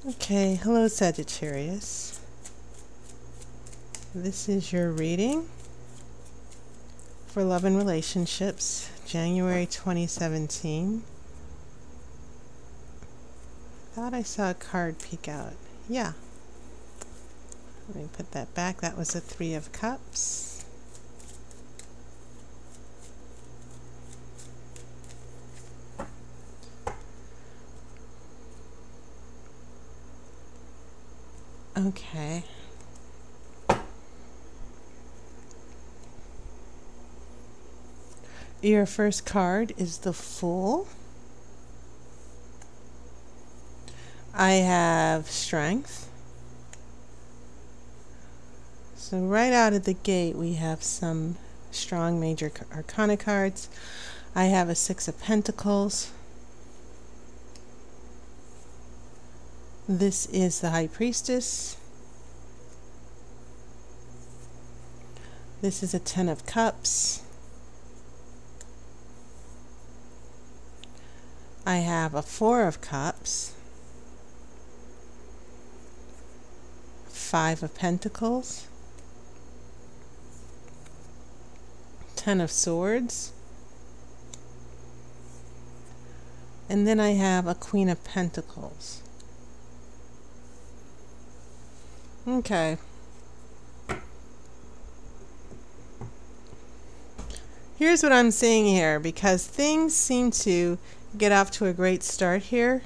Okay, hello Sagittarius. This is your reading for love and relationships, January 2017. Thought I saw a card peek out. Yeah. Let me put that back. That was a Three of Cups. Okay. Your first card is the Fool. I have Strength. So right out of the gate we have some strong major Arcana cards. I have a Six of Pentacles. This is the High Priestess. This is a Ten of Cups. I have a Four of Cups. Five of Pentacles. Ten of Swords. And then I have a Queen of Pentacles. Okay. Here's what I'm seeing here, because things seem to get off to a great start here.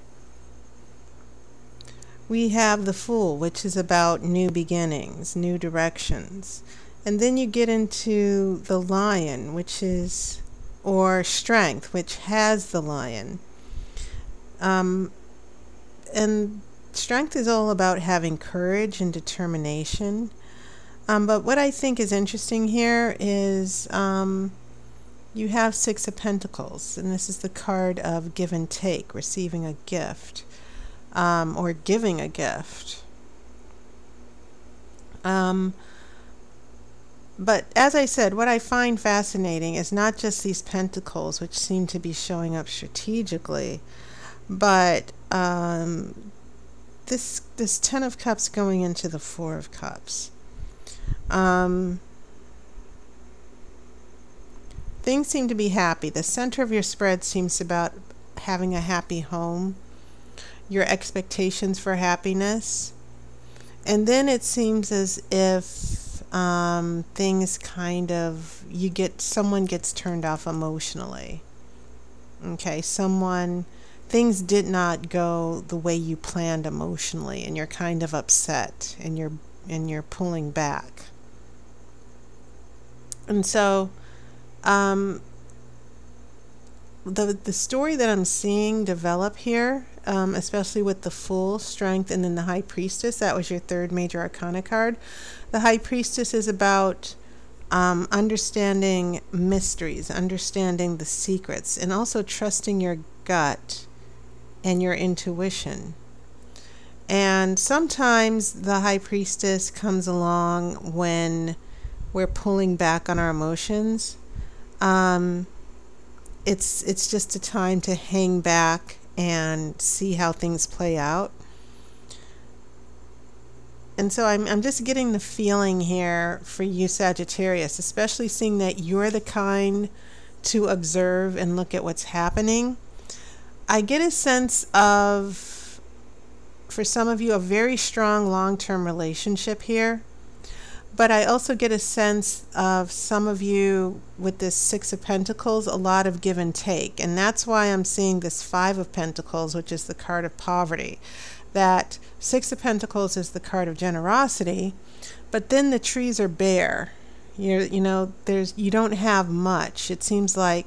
We have the Fool, which is about new beginnings, new directions. And then you get into the Lion, which is, or Strength, which has the Lion. And Strength is all about having courage and determination. But what I think is interesting here is you have Six of Pentacles, and this is the card of give and take, receiving a gift, or giving a gift. But as I said, what I find fascinating is not just these pentacles, which seem to be showing up strategically, but this Ten of Cups going into the Four of Cups. Things seem to be happy. The center of your spread seems about having a happy home, your expectations for happiness. And then it seems as if things kind of, someone gets turned off emotionally. Okay, things did not go the way you planned emotionally, and you're kind of upset, and you're pulling back. And so the story that I'm seeing develop here, especially with the Fool, Strength, and then the High Priestess, that was your third major Arcana card. The High Priestess is about understanding mysteries, understanding the secrets, and also trusting your gut and your intuition. And sometimes the High Priestess comes along when we're pulling back on our emotions. It's just a time to hang back and see how things play out. And so I'm just getting the feeling here for you Sagittarius, especially seeing that you're the kind to observe and look at what's happening. I get a sense of, for some of you, a very strong long-term relationship here. But I also get a sense of some of you with this Six of Pentacles, a lot of give and take. And that's why I'm seeing this Five of Pentacles, which is the card of poverty. That Six of Pentacles is the card of generosity, but then the trees are bare. You don't have much. It seems like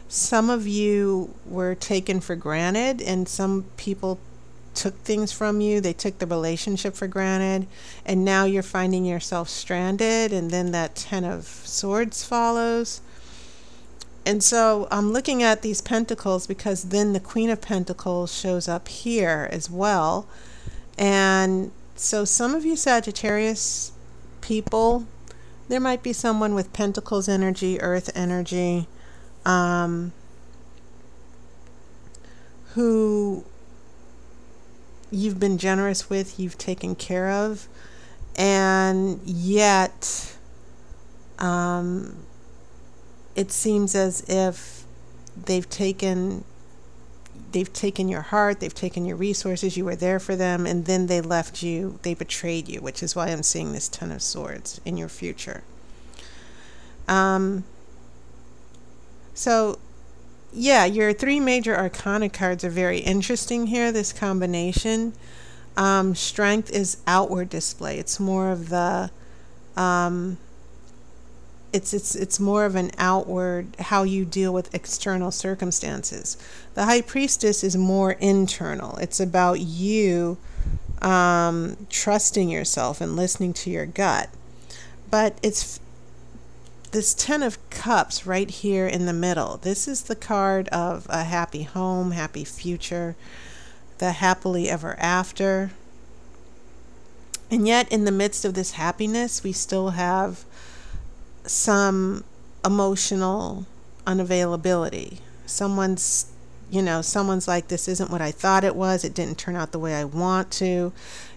some of you were taken for granted, and some people took things from you. They took the relationship for granted, and now you're finding yourself stranded, and then that Ten of Swords follows. And so I'm looking at these pentacles because then the Queen of Pentacles shows up here as well. And so some of you Sagittarius people, there might be someone with Pentacles energy, Earth energy, who you've been generous with, you've taken care of, and yet it seems as if they've taken your heart, they've taken your resources, you were there for them, and then they left you, they betrayed you, which is why I'm seeing this Ten of Swords in your future. So yeah, your three major arcana cards are very interesting here, this combination. Strength is outward display. It's more of the it's more of an outward, how you deal with external circumstances. The High Priestess is more internal. It's about you trusting yourself and listening to your gut. But it's this Ten of Cups right here in the middle. This is the card of a happy home, happy future, the happily ever after. And yet in the midst of this happiness, we still have some emotional unavailability. Someone's like, this isn't what I thought it was. It didn't turn out the way I want to.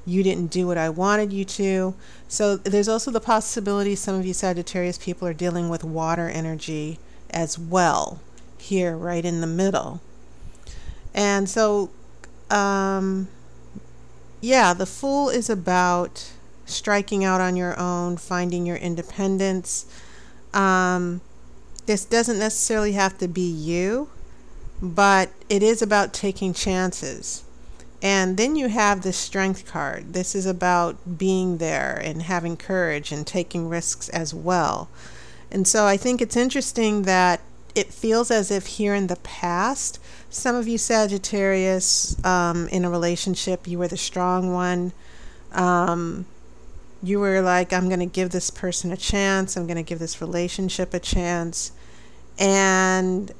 You didn't do what I wanted you to. So there's also the possibility some of you Sagittarius people are dealing with water energy as well, here right in the middle. And so yeah, the Fool is about striking out on your own, finding your independence. This doesn't necessarily have to be you, but it is about taking chances. And then you have the Strength card. This is about being there and having courage and taking risks as well. And so I think it's interesting that it feels as if here in the past, some of you Sagittarius in a relationship, you were the strong one. You were like, I'm going to give this person a chance. I'm going to give this relationship a chance. And,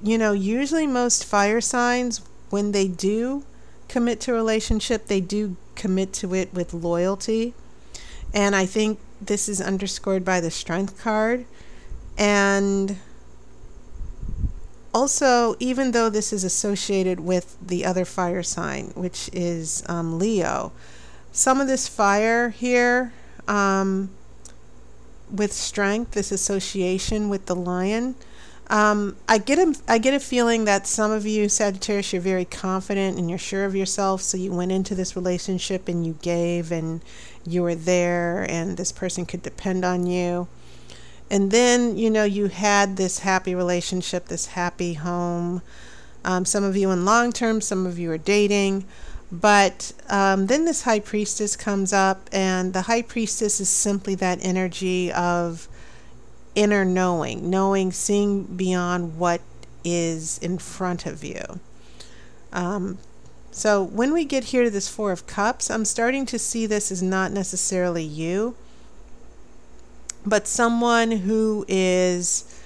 usually most fire signs, when they do commit to a relationship, they do commit to it with loyalty. And I think this is underscored by the Strength card. And also, even though this is associated with the other fire sign, which is Leo, some of this fire here with Strength, this association with the Lion, I get a feeling that some of you Sagittarius, you're very confident and you're sure of yourself, so you went into this relationship and you gave and you were there and this person could depend on you. And then, you had this happy relationship, this happy home. Some of you in long term, some of you are dating. But then this High Priestess comes up, and the High Priestess is simply that energy of inner knowing, seeing beyond what is in front of you. So when we get here to this Four of Cups, I'm starting to see this as not necessarily you, but someone who is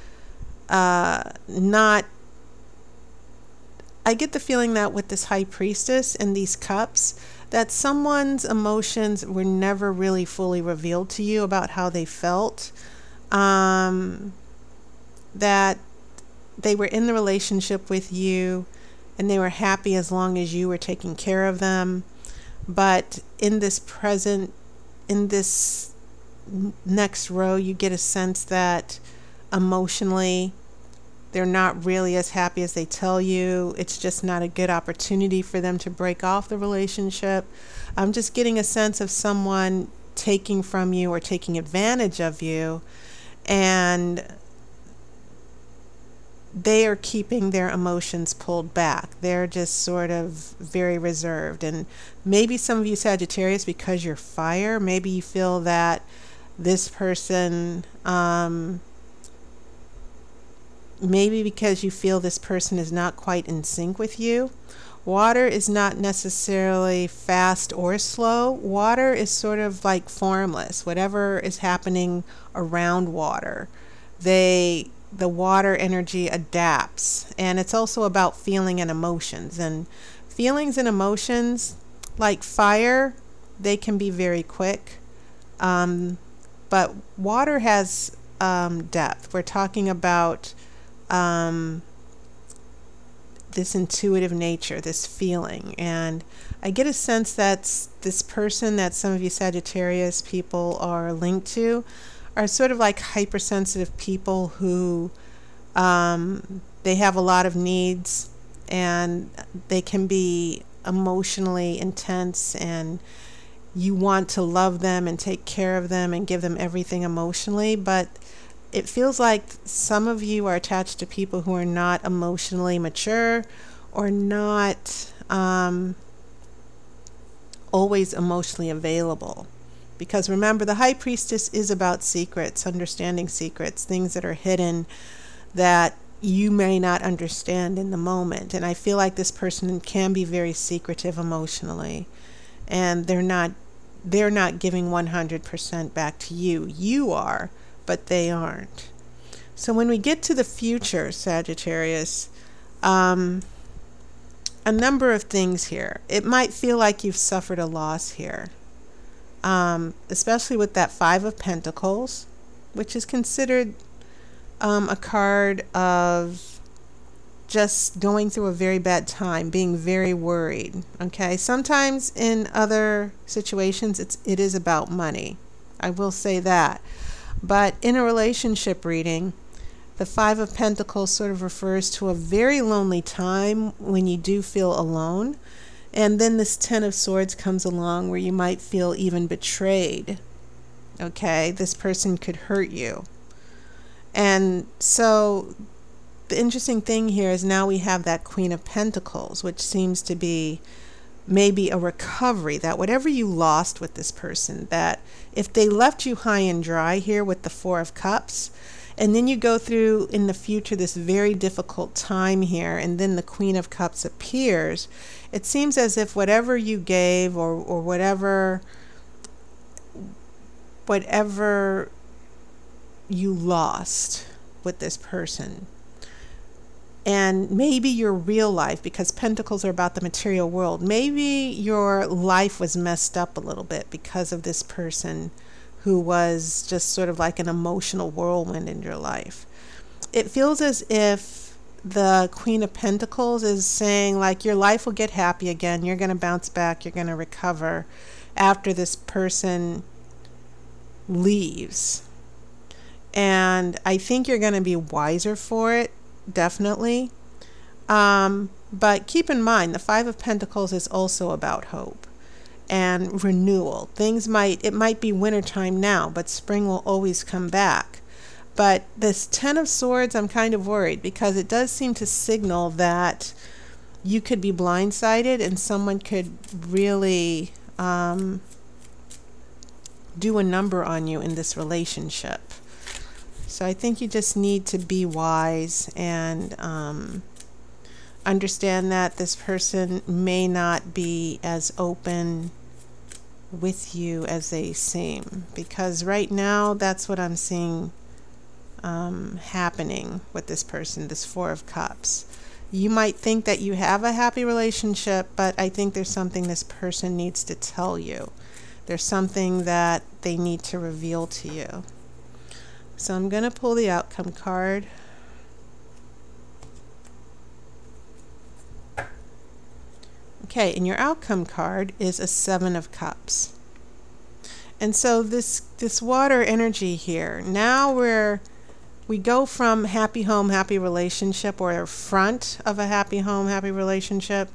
not, I get the feeling that with this High Priestess and these cups, that someone's emotions were never really fully revealed to you about how they felt. That they were in the relationship with you and they were happy as long as you were taking care of them. But in this next row, you get a sense that emotionally they're not really as happy as they tell you. It's just not a good opportunity for them to break off the relationship. I'm just getting a sense of someone taking from you or taking advantage of you, and they are keeping their emotions pulled back. They're just sort of very reserved. And maybe some of you Sagittarius, because you're fire, maybe you feel that this person, maybe because you feel this person is not quite in sync with you. Water is not necessarily fast or slow. Water is sort of like formless. Whatever is happening around water, the water energy adapts. And it's also about feeling and emotions. And feelings and emotions, like fire, they can be very quick. But water has depth. We're talking about this intuitive nature, this feeling. And I get a sense that this person that some of you Sagittarius people are linked to are sort of like hypersensitive people who they have a lot of needs, and they can be emotionally intense, and you want to love them and take care of them and give them everything emotionally, but it feels like some of you are attached to people who are not emotionally mature or not always emotionally available. Because remember, the High Priestess is about secrets, understanding secrets, things that are hidden that you may not understand in the moment. And I feel like this person can be very secretive emotionally, and they're not giving 100% back to you. You are, but they aren't. So when we get to the future, Sagittarius, a number of things here. It might feel like you've suffered a loss here, especially with that Five of Pentacles, which is considered a card of just going through a very bad time, being very worried. Okay, sometimes in other situations it is about money, I will say that. But in a relationship reading, the Five of Pentacles sort of refers to a very lonely time when you do feel alone. And then this Ten of Swords comes along where you might feel even betrayed. Okay, this person could hurt you. And so the interesting thing here is now we have that Queen of Pentacles, which seems to be maybe a recovery, that whatever you lost with this person, that if they left you high and dry here with the Four of Cups, and then you go through in the future this very difficult time here, and then the Queen of Cups appears, it seems as if whatever you gave or whatever you lost with this person, and maybe your real life, because Pentacles are about the material world, maybe your life was messed up a little bit because of this person who was just sort of like an emotional whirlwind in your life. It feels as if the Queen of Pentacles is saying, like, your life will get happy again, you're going to bounce back, you're going to recover after this person leaves. And I think you're going to be wiser for it, definitely. But keep in mind, the Five of Pentacles is also about hope and renewal. It might be wintertime now, but spring will always come back. But this Ten of Swords, I'm kind of worried, because it does seem to signal that you could be blindsided and someone could really do a number on you in this relationship. So I think you just need to be wise and understand that this person may not be as open with you as they seem, because right now that's what I'm seeing happening with this person, this Four of Cups. You might think that you have a happy relationship, but I think there's something this person needs to tell you. There's something that they need to reveal to you. So I'm going to pull the outcome card. Okay, and your outcome card is a Seven of Cups. And so this water energy here, now we go from happy home, happy relationship, or front of a happy home, happy relationship,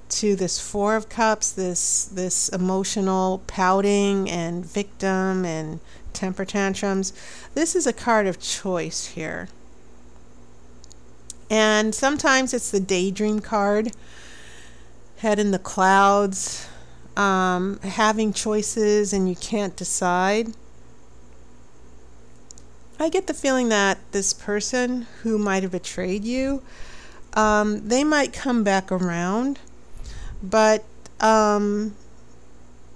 to this Four of Cups, this emotional pouting and victim and temper tantrums. This is a card of choice here. And sometimes it's the daydream card, head in the clouds, having choices and you can't decide. I get the feeling that this person who might have betrayed you, they might come back around, but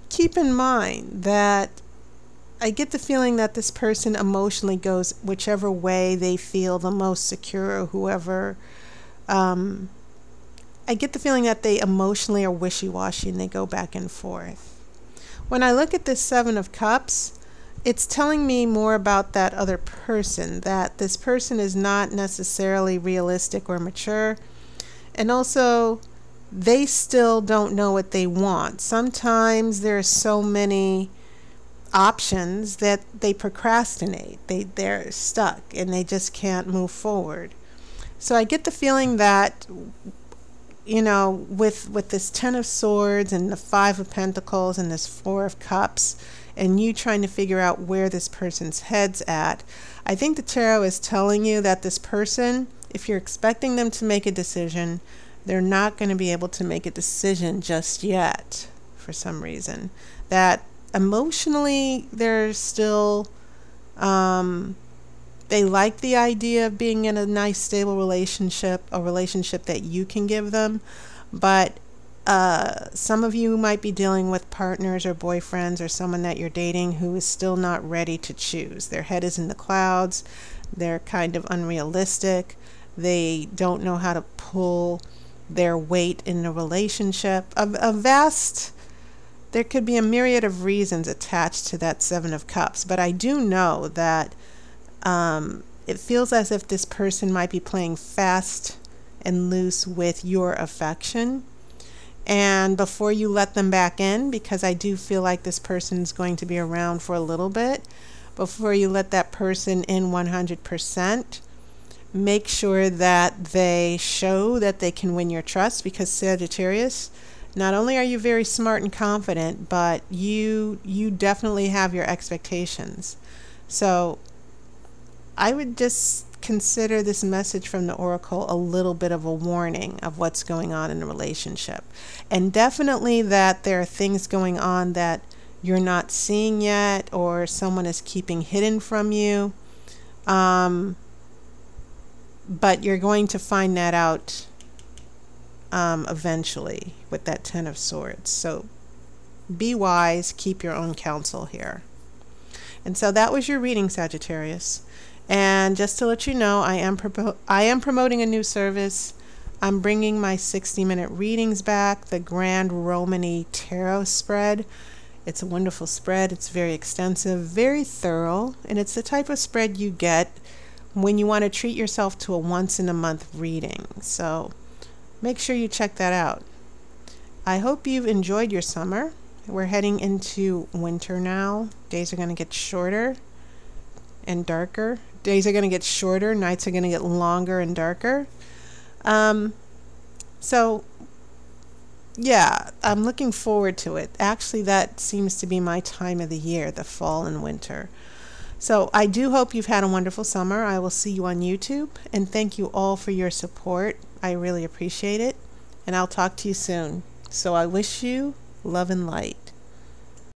keep in mind that I get the feeling that this person emotionally goes whichever way they feel the most secure, or whoever. I get the feeling that they emotionally are wishy-washy and they go back and forth. When I look at this Seven of Cups, it's telling me more about that other person, that this person is not necessarily realistic or mature, And also, they still don't know what they want. Sometimes there are so many options that they procrastinate. They're stuck and they just can't move forward. So I get the feeling that, you know, with this Ten of Swords and the Five of Pentacles and this Four of Cups, and you trying to figure out where this person's head's at, I think the tarot is telling you that this person, if you're expecting them to make a decision, they're not going to be able to make a decision just yet for some reason. That emotionally they're still, they like the idea of being in a nice stable relationship, a relationship that you can give them, but some of you might be dealing with partners or boyfriends or someone that you're dating who is still not ready to choose. Their head is in the clouds. They're kind of unrealistic. They don't know how to pull their weight in the relationship. There could be a myriad of reasons attached to that Seven of Cups, but I do know that it feels as if this person might be playing fast and loose with your affection. And before you let them back in, because I do feel like this person's going to be around for a little bit, before you let that person in 100%, make sure that they show that they can win your trust, because Sagittarius, not only are you very smart and confident, but you definitely have your expectations. So I would just consider this message from the Oracle a little bit of a warning of what's going on in the relationship. And definitely that there are things going on that you're not seeing yet, or someone is keeping hidden from you. But you're going to find that out eventually with that Ten of Swords. So be wise, keep your own counsel here. And so that was your reading, Sagittarius. And just to let you know, I am promoting a new service. I'm bringing my 60-minute readings back, the Grand Romany Tarot spread. It's a wonderful spread. It's very extensive, very thorough, and it's the type of spread you get when you want to treat yourself to a once-in-a-month reading. So make sure you check that out. I hope you've enjoyed your summer. We're heading into winter now. Days are going to get shorter and darker. Days are going to get shorter, nights are going to get longer and darker. So yeah, I'm looking forward to it. Actually, that seems to be my time of the year, the fall and winter. So I do hope you've had a wonderful summer. I will see you on YouTube, and thank you all for your support. I really appreciate it, and I'll talk to you soon. So I wish you love and light.